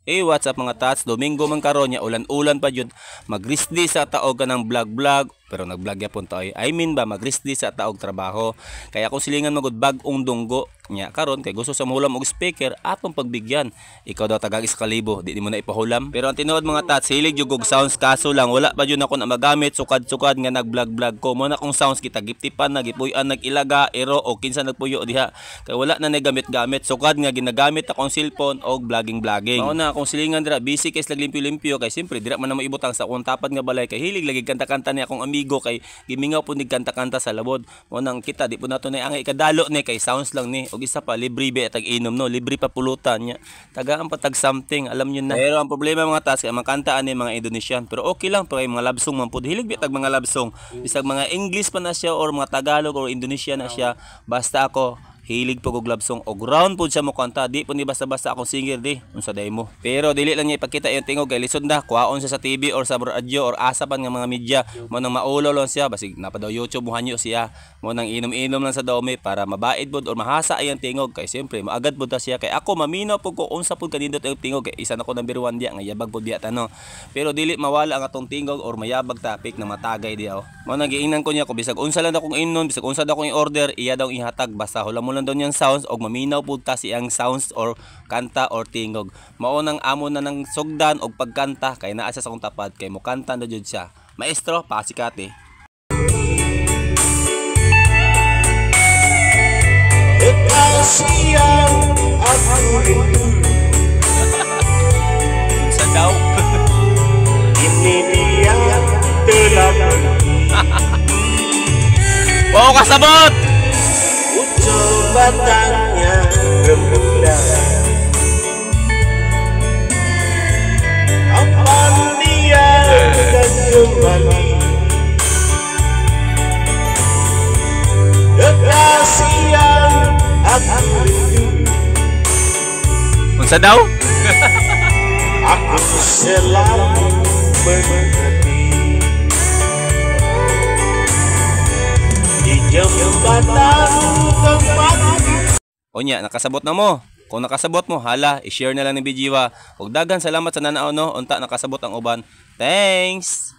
What's up mga tats? Domingo man karon nya ulan-ulan pa jud. Magrisdi sa taog ka ng vlog-vlog pero nag-vlog yapon to I mean ba magrisdi sa taog trabaho. Kaya kung silingan magud bag-ong dunggo nya karon kay gusto sa muhulam og speaker atong pagbigyan. Ikaw daw tagang Excalibur, di mo na ipahulam. Pero ang tinuod mga tats, hilig jud og sounds kaso lang wala pa jud ako na magamit sukad-sukad nga nag-vlog-vlog ko. Mo na kung sounds kita giptipan nagipuy-an nagilaga ero o kinsa nagpuyo diha. Kay wala na nagamit-gamit sukad nga ginagamit akong cellphone og vlogging. Mao na akong silingan dira busy kay limpyo-limpyo kay simpre dira man na maibutang sa akong tapad nga balay kay hilig lagi kanta-kanta ni akong amigo kay gimingaw pud nig kanta-kanta sa labod. Mo nang kita di pud nato na ang ikadalo ni kay sounds lang ni og isa pa libre be tag inom no, libre pa pulutan nya. Tagaan pa tag something, alam niyo na. Pero ang problema mga tas kay makanta ani mga Indonesian pero okay lang pero mga love song man pud hilig be tag mga love song. Bisag mga English pa na siya or mga Tagalog or Indonesian na siya basta ako hilig po og love song og round po siya mo kanta di po ni basta-basta akong singer di unsa day mo pero dili lang niya ipakita yung tingog kay lisod na kuhaon siya sa TV or sa radyo or asapan nga mga media mo nang maulo lang siya basig napa daw YouTube muhanyo siya mo nang inom-inom lang sa dome para mabait pod or mahasa ayang tingog kay siyempre maagad pod ta siya kay ako maminaw pod ko unsa pod kanindot ang tingog kay isa na ko number 1 diya nga yabag pod biya tano pero dili mawala ang atong tingog or mayabag topic na matagay diya mo nang giingnan ko niya ko bisag unsa lang akong inon bisag unsa daw akong i-order iya daw ihatag basta hulam lang daw niyang sounds og maminaw pud ta siyang sounds or kanta or tingog. Mao nang amo na ng sugdan og pagkanta kay naa sa akong tapad kay mo kanta na jud siya. Maestro, pasikate. Sa daw. Ini dia telah wow, kasabot! Batangnya rembulan kapan dia akan kembali kekasih yang aku rindu unsa daw? aku selalu mengerti di jembatan tempat. Onya, nakasabot na mo. Kung nakasabot mo, hala, i-share na lang ni Bijiwa. Ug dagan salamat sa nanaaw no. Unta nakasabot ang uban. Thanks.